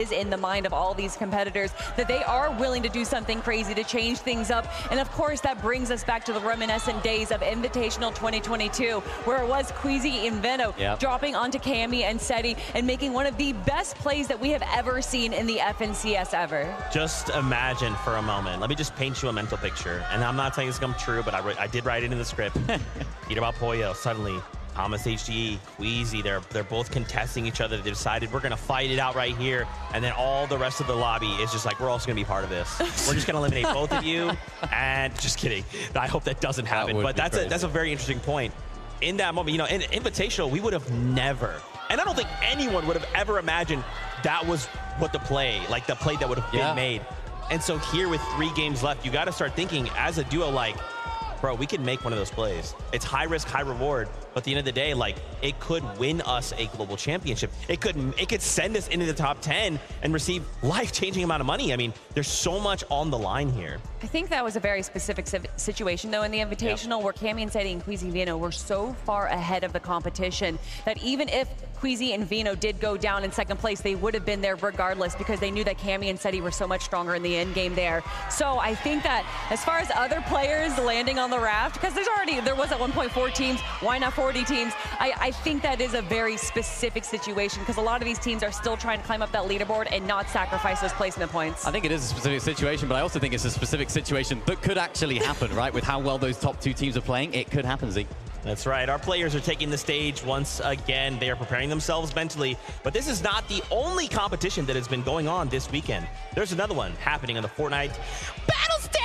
is in the mind of all these competitors, that they are willing to do something crazy to change things up. And of course, that brings us back to the reminiscent days of Invitational 2022, where it was Queasy and Veno dropping onto Cammy and Seti and making one of the best plays that we have ever seen in the FNCS ever. Just imagine for a moment. Let me just paint you a mental picture. And I'm not saying this come true, but I did write it in the script. Peter Poyo, suddenly Thomas HGE, Queasy, they're both contesting each other. They decided we're going to fight it out right here. And then all the rest of the lobby is just like, we're also going to be part of this. We're just going to eliminate both of you. And just kidding. I hope that doesn't happen. But that's a very interesting point. In that moment, you know, in Invitational, we would have never, and I don't think anyone would have ever imagined that was what the play that would have been made. And so here with 3 games left, you got to start thinking as a duo, like, bro, we can make one of those plays. It's high risk, high reward. But at the end of the day, like, it could win us a global championship. It could send us into the top 10 and receive life-changing amount of money. I mean, there's so much on the line here. I think that was a very specific situation, though, in the Invitational, where Cammy and Seti and Queasy and Veno were so far ahead of the competition that even if Queasy and Veno did go down in second place, they would have been there regardless, because they knew that Cammy and Seti were so much stronger in the end game there. So I think that as far as other players landing on the raft, because there was at 1.4 teams, why not 40 teams? I think that is a very specific situation, because a lot of these teams are still trying to climb up that leaderboard and not sacrifice those placement points. I think it is a specific situation, but I also think it's a specific situation that could actually happen, right? With how well those top 2 teams are playing, it could happen, Zeke. That's right. Our players are taking the stage once again. They are preparing themselves mentally. But this is not the only competition that has been going on this weekend. There's another one happening on the Fortnite Battle Stage!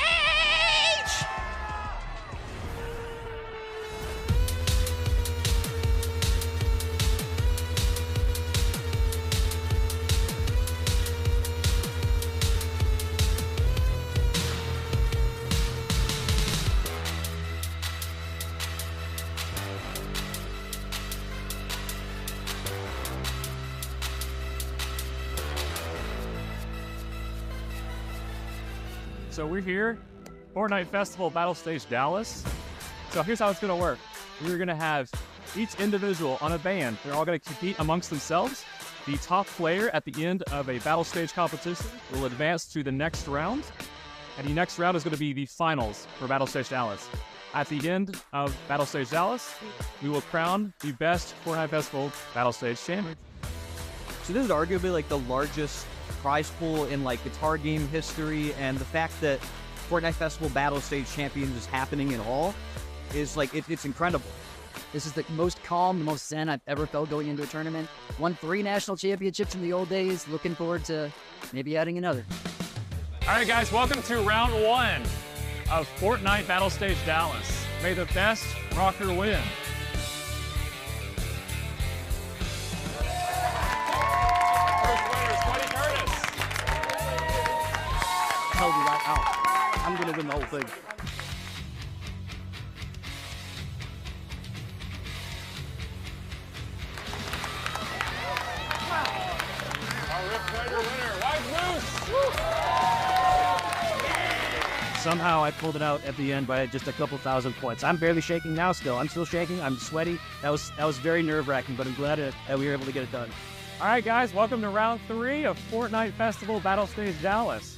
So we're here, Fortnite Festival Battle Stage Dallas. So here's how it's gonna work. We're gonna have each individual on a band. They're all gonna compete amongst themselves. The top player at the end of a battle stage competition will advance to the next round. And the next round is gonna be the finals for Battle Stage Dallas. At the end of Battle Stage Dallas, we will crown the best Fortnite Festival Battle Stage champion. So this is arguably like the largest prize pool in like guitar game history, and the fact that Fortnite Festival Battle Stage Champions is happening at all is like, it's incredible. This is the most calm, the most zen I've ever felt going into a tournament. Won 3 national championships in the old days. Looking forward to maybe adding another. All right, guys, welcome to round 1 of Fortnite Battle Stage Dallas. May the best rocker win. Told you right out. I'm gonna win the whole thing. Somehow I pulled it out at the end by just a couple thousand points. I'm barely shaking now still. I'm still shaking. I'm sweaty. That was very nerve-wracking, but I'm glad that we were able to get it done. All right, guys, welcome to round 3 of Fortnite Festival Battle Stage Dallas.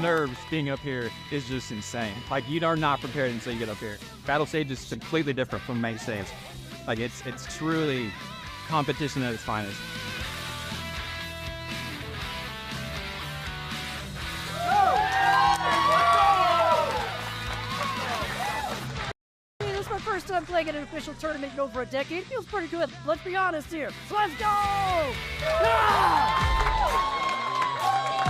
Nerves being up here is just insane. Like, you are not prepared until you get up here. Battle stage is completely different from main stage. Like, it's truly competition at its finest. This is my first time playing in an official tournament in over a decade. It feels pretty good. Let's be honest here. So let's go!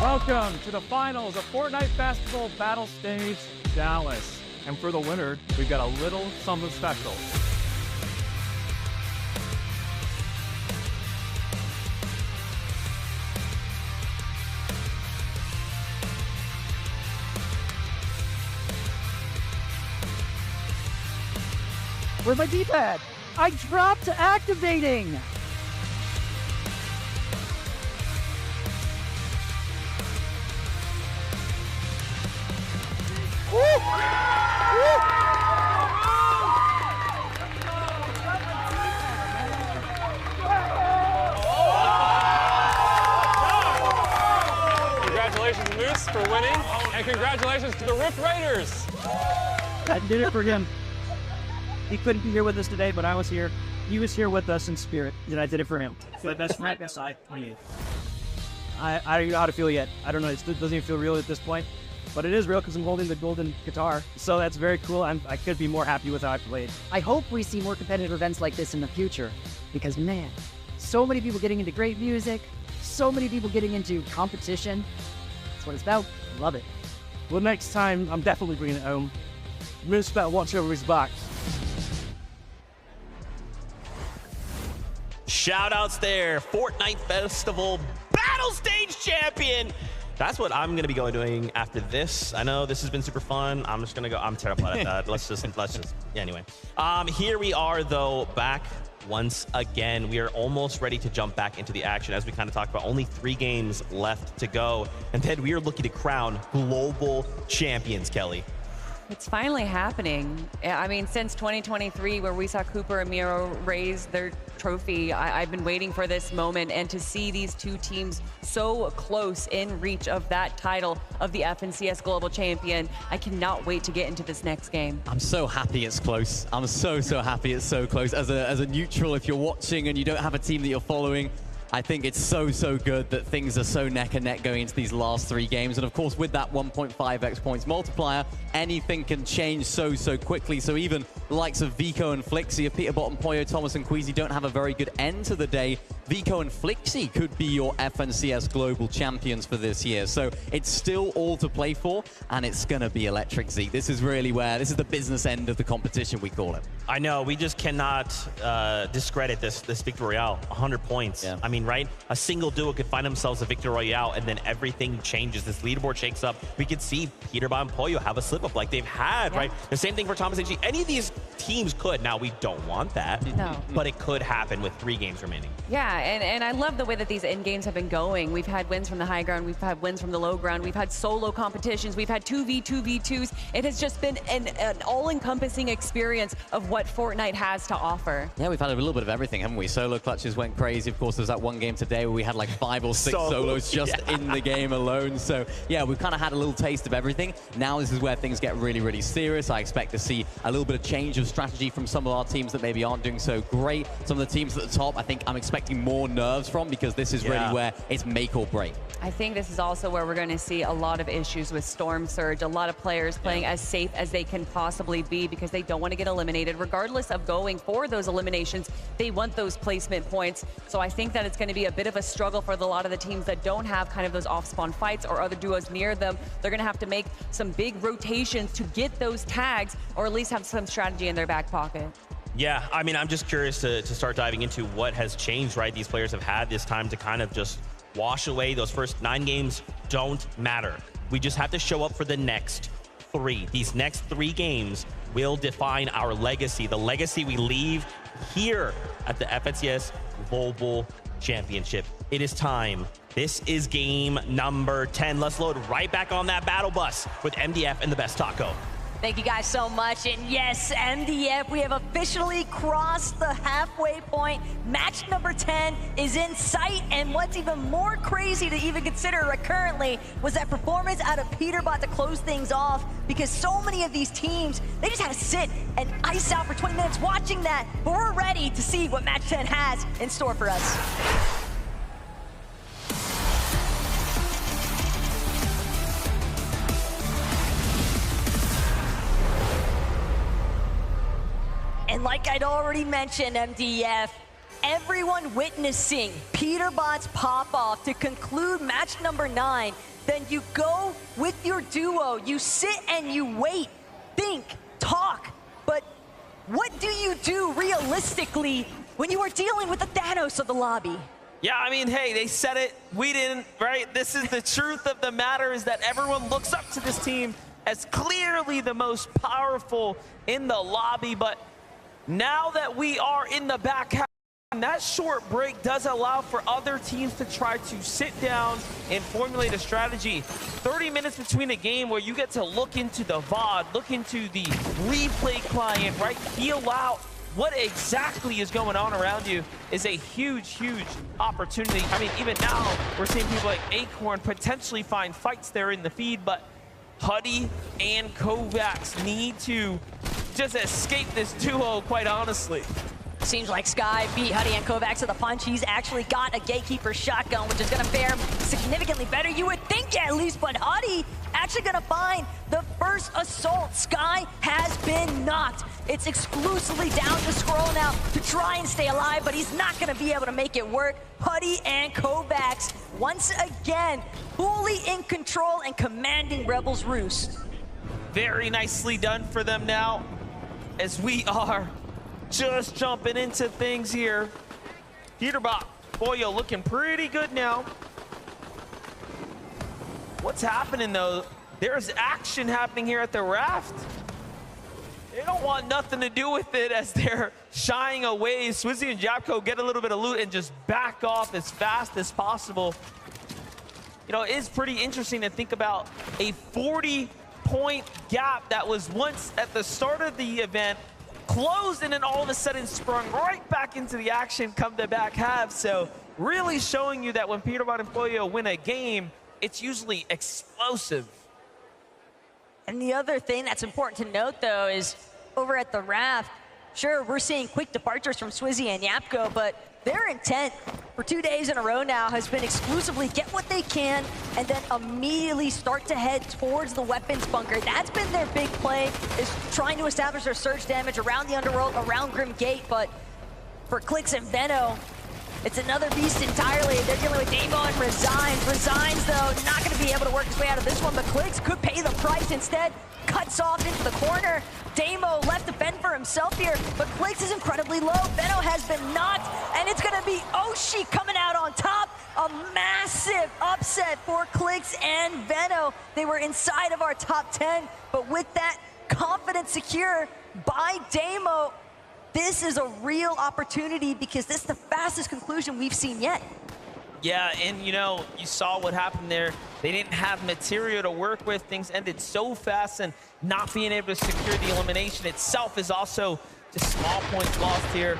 Welcome to the finals of Fortnite Festival Battle Stage Dallas. And for the winner, we've got a little something special. Where's my D-pad? I dropped activating! Congratulations, Moose, for winning, and congratulations to the Rift Raiders. I did it for him. He couldn't be here with us today, but I was here. He was here with us in spirit, and I did it for him. My best friend, I don't know how to feel yet. I don't know. It doesn't even feel real at this point, but it is real because I'm holding the golden guitar. So that's very cool. I could be more happy with how I played. I hope we see more competitive events like this in the future because, man, so many people getting into great music, so many people getting into competition. That's what it's about. Love it. Well, next time, I'm definitely bringing it home. Moose better watch over his back. Shout outs there. Fortnite Festival Battle Stage Champion. That's what I'm going to be doing after this. I know this has been super fun. I'm just going to go. I'm terrible at that. let's just, yeah, anyway. Here we are, though, back once again. We are almost ready to jump back into the action. As we kind of talked about, only 3 games left to go. And then we are looking to crown global champions, Kelly. It's finally happening. I mean, since 2023, where we saw Cooper and Miro raise their trophy, I've been waiting for this moment, and to see these two teams so close in reach of that title of the FNCS Global Champion, I cannot wait to get into this next game. I'm so happy it's close. I'm so happy it's so close. As a neutral, if you're watching and you don't have a team that you're following, I think it's so good that things are so neck and neck going into these last 3 games. And of course, with that 1.5x points multiplier, anything can change so quickly. So even the likes of Vico and Flixie, if Peterbot, Poyo, Thomas, and Queasy don't have a very good end to the day, Vico and Flixie could be your FNCS Global Champions for this year. So it's still all to play for, and it's going to be electric, Zeke. This is really where, this is the business end of the competition, we call it. I know, we just cannot discredit this Victory Royale. 100 points. Yeah. I mean, right? A single duo could find themselves a Victory Royale, and then everything changes. This leaderboard shakes up. We could see Peterbot and Poyo have a slip-up like they've had, right? The same thing for Thomas AG. Any of these teams could. Now, we don't want that. No. But it could happen with 3 games remaining. Yeah, and I love the way that these end games have been going. We've had wins from the high ground. We've had wins from the low ground. We've had solo competitions. We've had 2v2v2s. It has just been an all-encompassing experience of what Fortnite has to offer. Yeah, we've had a little bit of everything, haven't we? Solo clutches went crazy. Of course, there's that one game today where we had like 5 or 6 solos just in the game alone. So yeah, we've kind of had a little taste of everything. Now this is where things get really serious. I expect to see a little bit of change of strategy from some of our teams that maybe aren't doing so great. Some of the teams at the top, I think I'm expecting more nerves from, because this is really where it's make or break. I think this is also where we're going to see a lot of issues with Storm Surge. A lot of players playing as safe as they can possibly be because they don't want to get eliminated. Regardless of going for those eliminations, they want those placement points. So I think that it's going to be a bit of a struggle for a lot of the teams that don't have kind of those off-spawn fights or other duos near them. They're going to have to make some big rotations to get those tags, or at least have some strategy in their back pocket. Yeah, I mean, I'm just curious to start diving into what has changed, right? These players have had this time to kind of just wash away. Those first 9 games don't matter. We just have to show up for the next 3. These next 3 games will define our legacy, the legacy we leave here at the FNCS Global Championship. It is time. This is game number 10. Let's load right back on that battle bus with MDF and the best taco. Thank you guys so much. And yes, MDF, we have officially crossed the halfway point. Match number 10 is in sight. And what's even more crazy to even consider currently was that performance out of Peterbot to close things off, because so many of these teams, they just had to sit and ice out for 20 minutes watching that. But we're ready to see what match 10 has in store for us. And like I'd already mentioned, MDF, everyone witnessing Peterbot's pop-off to conclude match number 9, then you go with your duo, you sit and you wait, think, talk, but what do you do realistically when you are dealing with the Thanos of the lobby? Yeah, I mean, hey, they said it, we didn't, right? This is the truth of the matter, is that everyone looks up to this team as clearly the most powerful in the lobby, but now that we are in the back half, And that short break does allow for other teams to try to sit down and formulate a strategy. 30 minutes between a game where you get to look into the VOD, look into the replay client, right? Feel out what exactly is going on around you is a huge, huge opportunity. I mean, even now, we're seeing people like Acorn potentially find fights there in the feed, but Huddy and Kovacs need to just escape this duo, quite honestly. Seems like Sky beat Huddy and Kovacs to the punch. He's actually got a Gatekeeper shotgun, which is going to fare him significantly better, you would think at least, but Huddy actually going to find the first assault. Sky has been knocked. It's exclusively down to Scroll now to try and stay alive, but he's not going to be able to make it work. Huddy and Kovacs, once again, fully in control and commanding Rebels Roost. Very nicely done for them now, as we are just jumping into things here. Peterbot, Boyo looking pretty good now. What's happening though? There's action happening here at the raft. They don't want nothing to do with it as they're shying away. Swizzy and Japko get a little bit of loot and just back off as fast as possible. You know, it is pretty interesting to think about a 40-point gap that was once at the start of the event closed and then all of a sudden sprung right back into the action come the back half. So really showing you that when Peterbot and Boyo win a game, it's usually explosive. And the other thing that's important to note, though, is over at the raft, sure, we're seeing quick departures from Swizzy and Yapko, but their intent for 2 days in a row now has been exclusively get what they can and then immediately start to head towards the weapons bunker. That's been their big play, is trying to establish their surge damage around the underworld, around Grim Gate, but for Clix and Veno, it's another beast entirely. They're dealing with Damo and Resigns. Resigns, though, not going to be able to work his way out of this one, but Clix could pay the price instead. Cuts off into the corner. Damo left to fend for himself here, but Clix is incredibly low. Veno has been knocked, and it's going to be Oshi coming out on top. A massive upset for Clix and Veno. They were inside of our top 10, but with that confidence secure by Damo, this is a real opportunity because this is the fastest conclusion we've seen yet. Yeah, and you know, you saw what happened there. They didn't have material to work with. Things ended so fast, and not being able to secure the elimination itself is also just small points lost here.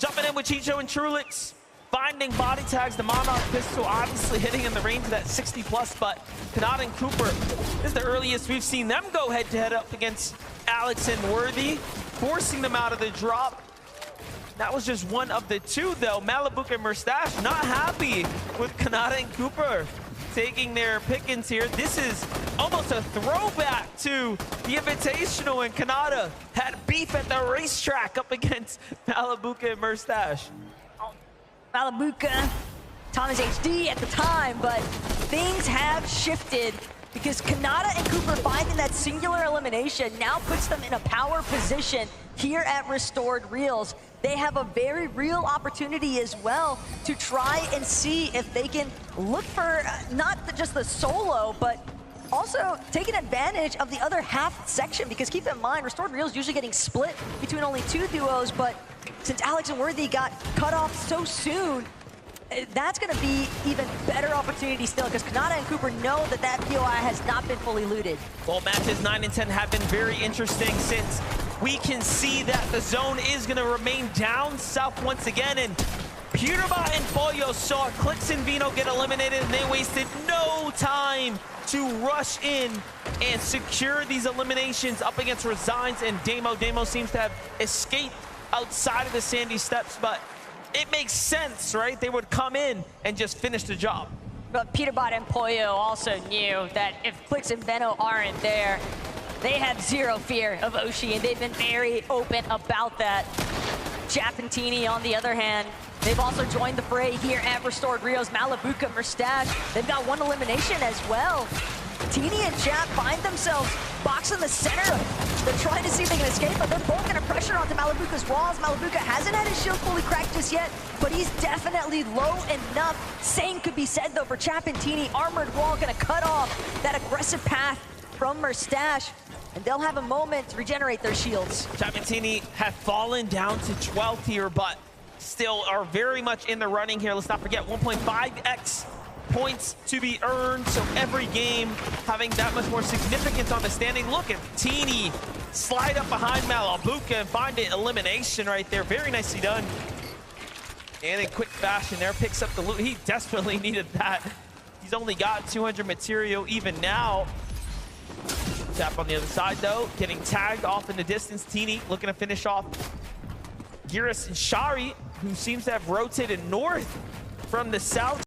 Jumping in with Chicho and Trulix, finding body tags. The Monarch pistol obviously hitting in the range of that 60 plus, but Kanata and Cooper, this is the earliest we've seen them go head to head up against Alex and Worthy, forcing them out of the drop. That was just one of the two, though. Malabuka and Mustache not happy with Kanata and Cooper taking their pickings here. This is almost a throwback to the Invitational when Kanata had beef at the racetrack up against Malabuka and Mustache. Malabuka, Thomas HD at the time, but things have shifted because Kanata and Cooper finding that singular elimination now puts them in a power position here at Restored Reels. They have a very real opportunity as well to try and see if they can look for not just the solo, but also taking advantage of the other half section, because keep in mind, Restored Reels usually getting split between only 2 duos, but since Alex and Worthy got cut off so soon, that's going to be even better opportunity still, because Kanata and Cooper know that that POI has not been fully looted. Well, matches 9 and 10 have been very interesting since we can see that the zone is going to remain down south once again, and Peterbot and Boyo saw Clix and Vino get eliminated, and they wasted no time to rush in and secure these eliminations up against Resigns and Damo. Damo seems to have escaped outside of the Sandy Steps, but it makes sense, right? They would come in and just finish the job. But Peterbot and Boyo also knew that if Clix and Veno aren't there, they have zero fear of Oshi, and they've been very open about that. Chapantini, on the other hand, they've also joined the fray here at Restored Reels. Malabuka, Mustache, they've got 1 elimination as well. Teeny and Chap find themselves boxed in the center. They're trying to see if they can escape, but they're both going to pressure onto Malabuka's walls. Malabuka hasn't had his shield fully cracked just yet, but he's definitely low enough. Same could be said, though, for Chapantini. Armored wall going to cut off that aggressive path from Mustache, and they'll have a moment to regenerate their shields. Chapantini have fallen down to 12th here, but still are very much in the running here. Let's not forget 1.5x points to be earned, so every game having that much more significance on the standing. Look at Teeny slide up behind Malabuka and find an elimination right there. Very nicely done. And in quick fashion there, picks up the loot. He desperately needed that. He's only got 200 material even now. Tap on the other side though, getting tagged off in the distance. Teeny looking to finish off Giras and Shari, who seems to have rotated north from the south.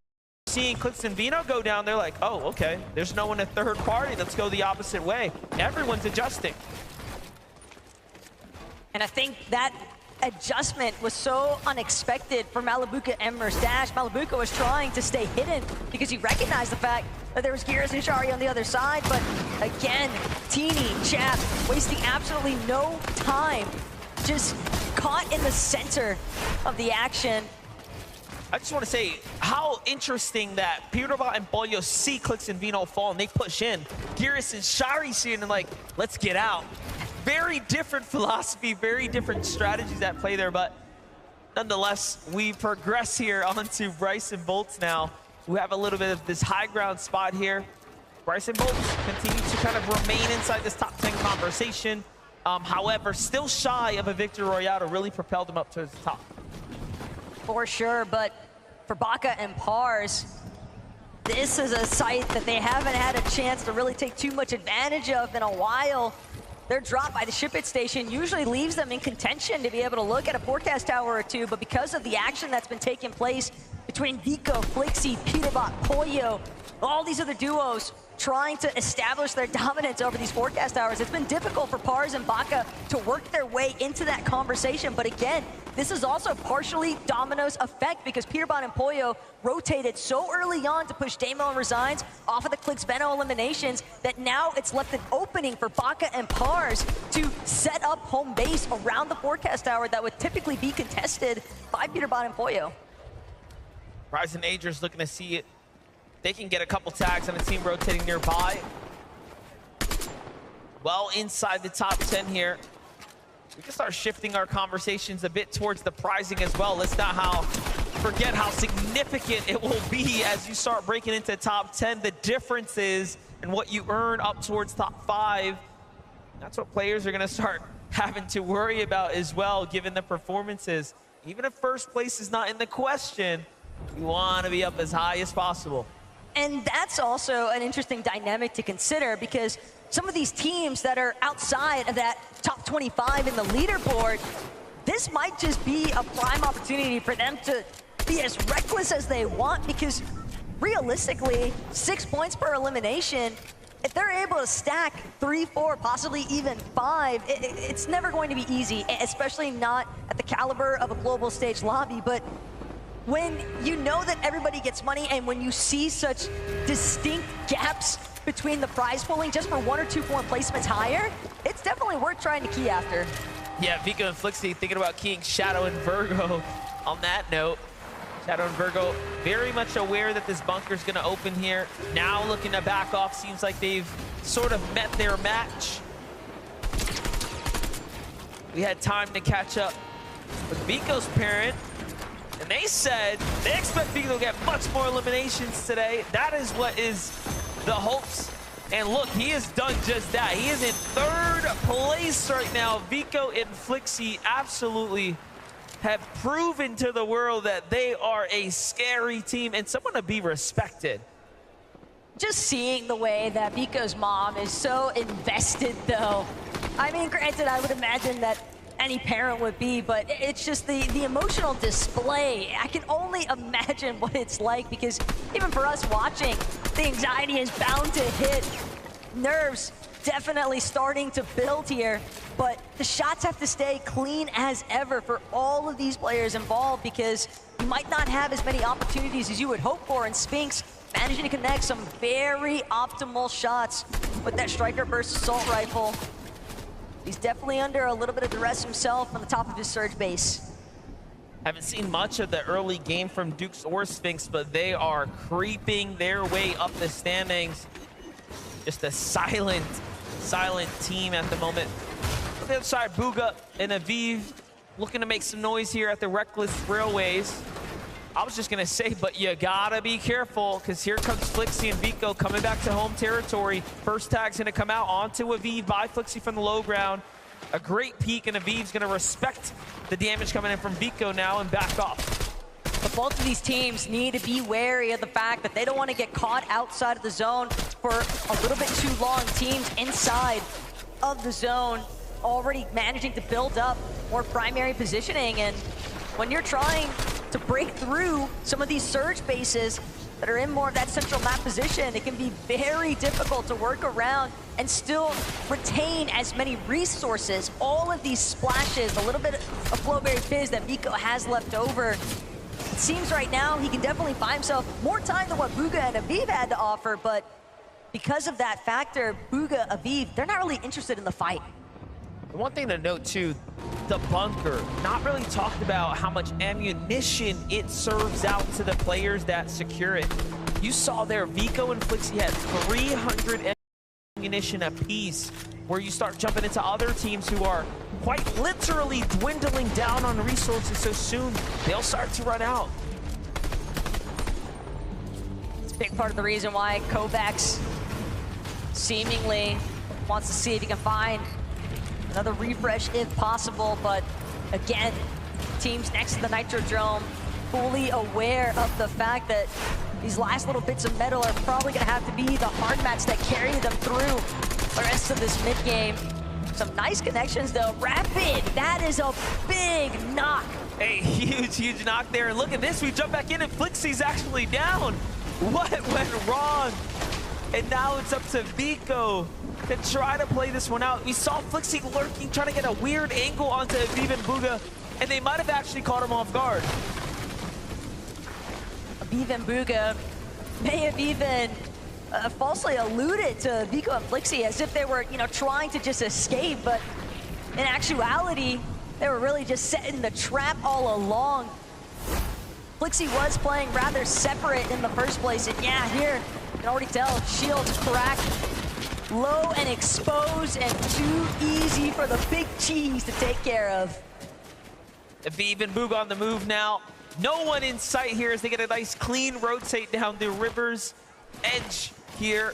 Seeing Clix and Vino go down, they're like, oh, okay, there's no one a third party. Let's go the opposite way. Everyone's adjusting. And I think that adjustment was so unexpected for Malabuka and Merstash. Malabuka was trying to stay hidden because he recognized the fact that there was Giras and Shari on the other side. But again, Teeny, Chap, wasting absolutely no time, just caught in the center of the action. I just want to say how interesting that Pirobot and Bolyo see Clix and Vino fall and they push in. Giras and Shari see it and like, let's get out. Very different philosophy, very different strategies at play there, but nonetheless, we progress here onto Bryson Bolts now, who have a little bit of this high ground spot here. Bryson Bolts continue to kind of remain inside this top 10 conversation. However, still shy of a victory royale to really propel them up towards the top. For sure, but for Baka and Pars, this is a site that they haven't had a chance to really take too much advantage of in a while. Their drop by the ship-it station usually leaves them in contention to be able to look at a forecast tower or two, but because of the action that's been taking place between Vico, Flixie, Peterbot, Pollo, all these other duos trying to establish their dominance over these forecast towers, it's been difficult for Pars and Baka to work their way into that conversation. But again, this is also partially Domino's effect because Peterbot and Pollo rotated so early on to push Damo and Resigns off of the Clix Veno eliminations that now it's left an opening for Baka and Pars to set up home base around the forecast tower that would typically be contested by Peterbot and Pollo. Rise and Agers looking to see it. They can get a couple tags on a team rotating nearby. Well inside the top 10 here. We can start shifting our conversations a bit towards the prizing as well. Let's not forget how significant it will be as you start breaking into top 10. The difference is in what you earn up towards top 5. That's what players are going to start having to worry about as well, given the performances. Even if first place is not in the question, you want to be up as high as possible. And that's also an interesting dynamic to consider because some of these teams that are outside of that top 25 in the leaderboard, this might just be a prime opportunity for them to be as reckless as they want because realistically, 6 points per elimination, if they're able to stack 3, 4, possibly even 5, it's never going to be easy, especially not at the caliber of a global stage lobby. But when you know that everybody gets money and when you see such distinct gaps between the prize pooling just for 1 or 2 point placements higher, it's definitely worth trying to key after. Yeah, Vico and Flixie thinking about keying Shadow and Virgo on that note. Shadow and Virgo very much aware that this bunker's gonna open here. Now looking to back off, seems like they've sort of met their match. We had time to catch up with Vico's parent, and they said they expect Vico to get much more eliminations today. That is what is the hopes. And look, he has done just that. He is in 3rd place right now. Vico and Flixie absolutely have proven to the world that they are a scary team and someone to be respected. Just seeing the way that Vico's mom is so invested though. I mean, granted, I would imagine that any parent would be, but it's just the emotional display. I can only imagine what it's like because even for us watching, the anxiety is bound to hit. Nerves definitely starting to build here, but the shots have to stay clean as ever for all of these players involved because you might not have as many opportunities as you would hope for, and Spinks managing to connect some very optimal shots with that striker burst assault rifle. He's definitely under a little bit of duress himself on the top of his surge base. Haven't seen much of the early game from Dukes or Sphinx, but they are creeping their way up the standings. Just a silent team at the moment. On the other side, Booga and Aviv looking to make some noise here at the Reckless Railways. I was just gonna say, but you gotta be careful, because here comes Flixie and Vico coming back to home territory. First tag's gonna come out onto Aviv by Flixie from the low ground. A great peek, and Aviv's gonna respect the damage coming in from Vico now and back off. But both of these teams need to be wary of the fact that they don't want to get caught outside of the zone for a little bit too long. Teams inside of the zone already managing to build up more primary positioning, and when you're trying to break through some of these surge bases that are in more of that central map position, it can be very difficult to work around and still retain as many resources. All of these splashes, a little bit of Flowberry Fizz that Vico has left over, it seems right now he can definitely buy himself more time than what Bugha and Aviv had to offer, but because of that factor, Bugha, Aviv, they're not really interested in the fight. One thing to note too, the bunker, not really talked about how much ammunition it serves out to the players that secure it. You saw there, Vico and Flixie had 300 ammunition apiece, where you start jumping into other teams who are quite literally dwindling down on resources so soon, they'll start to run out. It's a big part of the reason why Kovacs seemingly wants to see if he can find another refresh if possible, but again, teams next to the Nitrodrome fully aware of the fact that these last little bits of metal are probably gonna have to be the hard mats that carry them through the rest of this mid game. Some nice connections though. Rapid, that is a big knock. A huge knock there, and look at this, we jump back in and Flixie's actually down. What went wrong? And now it's up to Vico to try to play this one out. We saw Flixie lurking, trying to get a weird angle onto Aviv and Bugha, and they might have actually caught him off guard. Aviv and Bugha may have even falsely alluded to Vico and Flixie as if they were, trying to just escape, but in actuality, they were really just setting the trap all along. Flixie was playing rather separate in the first place, and yeah, here, you can already tell, shields cracked, low and exposed, and too easy for the big cheese to take care of. Aviv and Bugha on the move now. No one in sight here as they get a nice clean rotate down the river's edge here.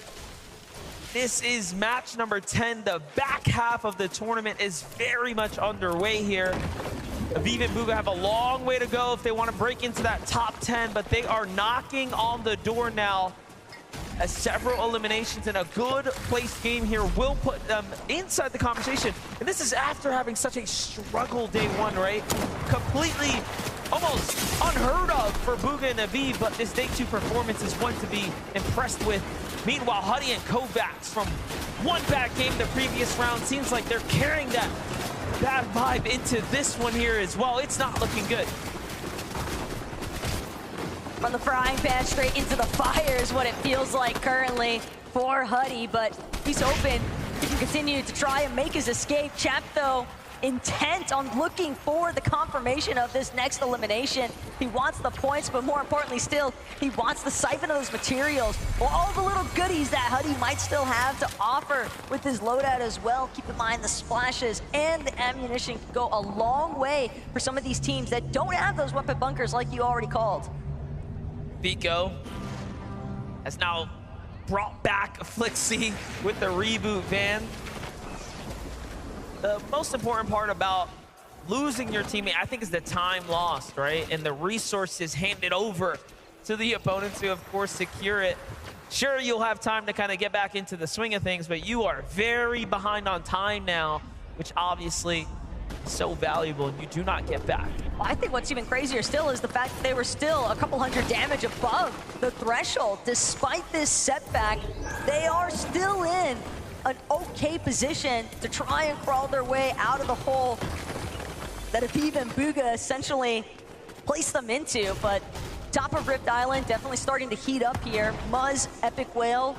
This is match number 10. The back half of the tournament is very much underway here. Aviv and Bugha have a long way to go if they want to break into that top 10, but they are knocking on the door now, as several eliminations in a good placed game here will put them inside the conversation. And this is after having such a struggle day one, right? Completely almost unheard of for Bugha and Aviv, but this day two performance is one to be impressed with. Meanwhile, Huddy and Kovacs, from one bad game the previous round, seems like they're carrying that bad vibe into this one here as well. It's not looking good. From the frying pan straight into the fire is what it feels like currently for Huddy, but he's hoping he can continue to try and make his escape. Chap, though, intent on looking for the confirmation of this next elimination. He wants the points, but more importantly still, he wants the siphon of those materials. Well, all the little goodies that Huddy might still have to offer with his loadout as well. Keep in mind the splashes and the ammunition go a long way for some of these teams that don't have those weapon bunkers like you already called. Vico has now brought back Flixie with the reboot van. The most important part about losing your teammate, I think, is the time lost, right? And the resources handed over to the opponents who, of course, secure it. Sure, you'll have time to kind of get back into the swing of things, but you are very behind on time now, which obviously is so valuable, and you do not get back. Well, I think what's even crazier still is the fact that they were still a couple hundred damage above the threshold. Despite this setback, they are still in an okay position to try and crawl their way out of the hole that Aviv and Bugha essentially placed them into. But top of Rift Island definitely starting to heat up here. Muzz, Epic Whale,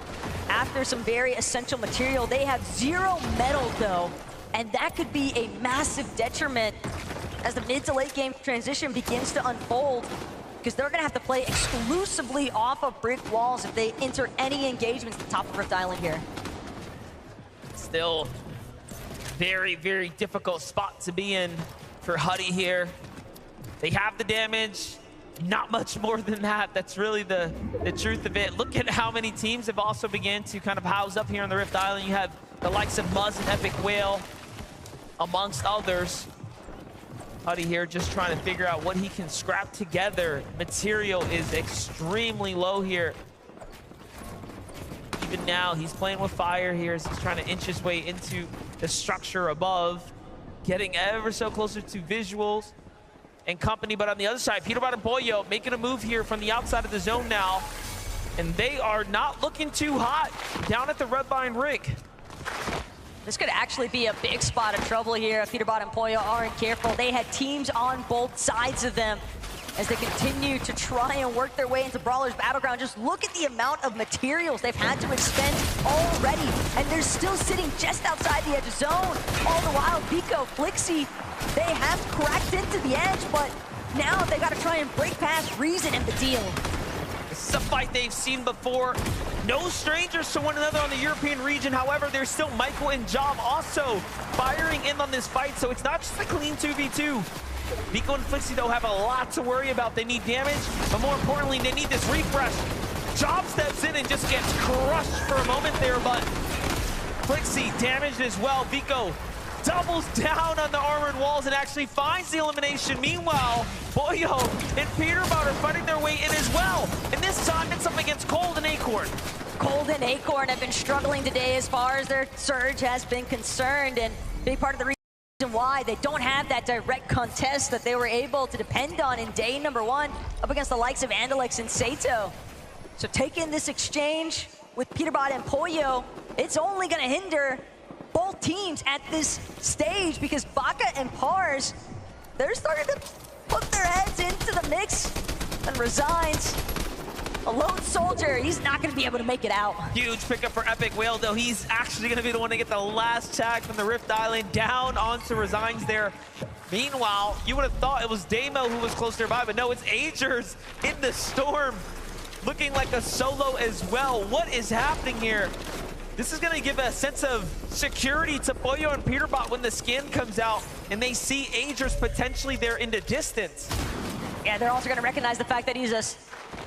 after some very essential material. They have 0 metal though, and that could be a massive detriment as the mid to late game transition begins to unfold, because they're gonna have to play exclusively off of brick walls if they enter any engagements at the top of Rift Island here. Still very difficult spot to be in for Huddy here. They have the damage. Not much more than that. That's really the truth of it. Look at how many teams have also began to kind of house up here on the Rift Island. You have the likes of Muzz and Epic Whale, amongst others. Huddy here just trying to figure out what he can scrap together. Material is extremely low here. Even now, he's playing with fire here as he's trying to inch his way into the structure above, getting ever so closer to visuals and company. But on the other side, Peterbot and Pollo making a move here from the outside of the zone now, and they are not looking too hot down at the red line rig. This could actually be a big spot of trouble here if Peterbot and Pollo aren't careful. They had teams on both sides of them as they continue to try and work their way into Brawler's Battleground. Just look at the amount of materials they've had to expend already, and they're still sitting just outside the edge of zone. All the while, Vico, Flixie, they have cracked into the edge, but now they got to try and break past Reason and the deal. This is a fight they've seen before. No strangers to one another on the European region. However, there's still Michael and Job also firing in on this fight, so it's not just a clean 2v2. Vico and Flixie, though, have a lot to worry about. They need damage, but more importantly, they need this refresh. Job steps in and just gets crushed for a moment there, but Flixie damaged as well. Vico doubles down on the armored walls and actually finds the elimination. Meanwhile, Pollo and Peterbot are fighting their way in as well. And this time, it's up against Cold and Acorn. Cold and Acorn have been struggling today as far as their surge has been concerned, and big part of the reason why they don't have that direct contest that they were able to depend on in day number 1 up against the likes of Andalix and Sato. So taking this exchange with Peterbot and Pollo, it's only going to hinder both teams at this stage, because Baka and Pars, they're starting to put their heads into the mix, and Resigns, a lone soldier, he's not going to be able to make it out. Huge pickup for Epic Whale, though. He's actually going to be the one to get the last tag from the Rift Island down onto Resigns there. Meanwhile, you would have thought it was Damo who was close nearby, but no, it's Agers in the storm, looking like a solo as well. What is happening here? This is going to give a sense of security to Pollo and Peterbot when the scan comes out and they see Agers potentially there in the distance. Yeah, they're also going to recognize the fact that he's a...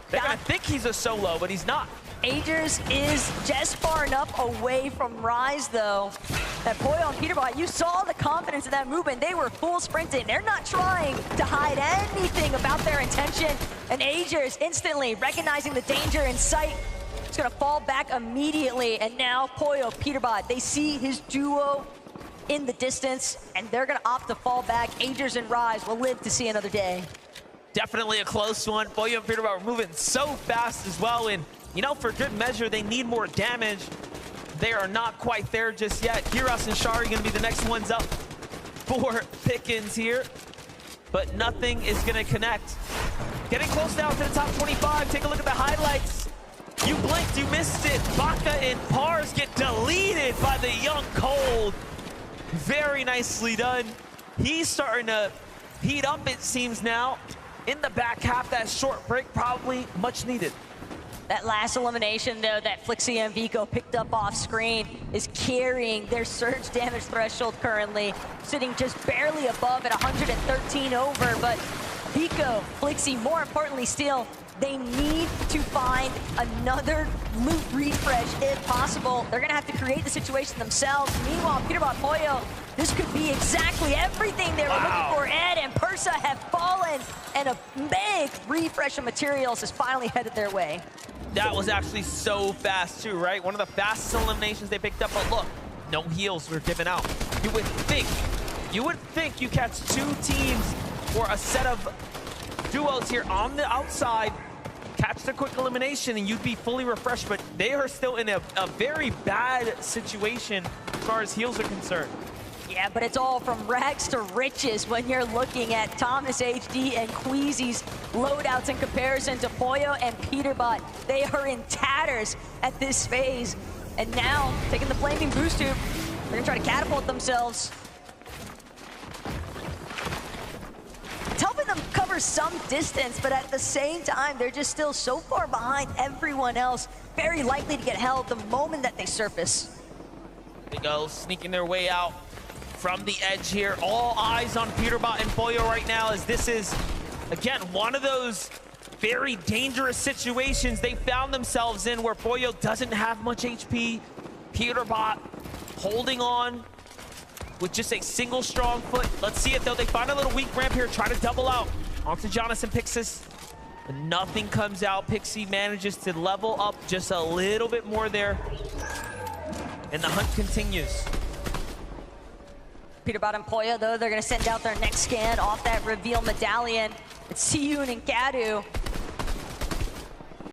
They're going to think he's a solo, but he's not. Agers is just far enough away from Rise, though, that Pollo and Peterbot, you saw the confidence in that movement. They were full sprinting. They're not trying to hide anything about their intention. And Agers instantly recognizing the danger in sight. It's going to fall back immediately. And now Pollo, Peterbot, they see his duo in the distance, and they're going to opt to fall back. Agers and Rise will live to see another day. Definitely a close one. Pollo and Peterbot were moving so fast as well, and you know, for good measure, they need more damage. They are not quite there just yet. Giras and Shari going to be the next ones up for Pickens here, but nothing is going to connect. Getting close now to the top 25. Take a look at the highlights. You blinked, you missed it. Baka and Pars get deleted by the young Cold. Very nicely done. He's starting to heat up, it seems now. In the back half, that short break probably much needed. That last elimination, though, that Flixie and Vico picked up off screen is carrying their surge damage threshold currently, sitting just barely above at 113 over. But Vico, Flixie, more importantly still, they need to find another loot refresh if possible. They're going to have to create the situation themselves. Meanwhile, Peterbot Pollo, this could be exactly everything they were looking for. Ed and Persa have fallen, and a big refresh of materials is finally headed their way. That was actually so fast too, right? One of the fastest eliminations they picked up, but look, no heals were given out. You would think you catch two teams or a set of duos here on the outside, catch the quick elimination, and you'd be fully refreshed, but they are still in a very bad situation as far as heals are concerned. Yeah, but it's all from rags to riches when you're looking at Thomas HD and Queasy's loadouts in comparison to Pollo and Peterbot. They are in tatters at this phase. And now, taking the flaming boost tube, they're gonna try to catapult themselves. It's helping them cover some distance, but at the same time, they're just still so far behind everyone else, very likely to get held the moment that they surface. They go, sneaking their way out from the edge here. All eyes on Peterbot and Boyo right now, as this is, again, one of those very dangerous situations they found themselves in where Boyo doesn't have much HP. Peterbot holding on with just a single strong foot. Let's see it though. They find a little weak ramp here, try to double out onto Jonathan Pixis. But nothing comes out. Pixie manages to level up just a little bit more there. And the hunt continues. Peterbot and Poya, though, they're going to send out their next scan off that reveal medallion. It's Siyun and Gadu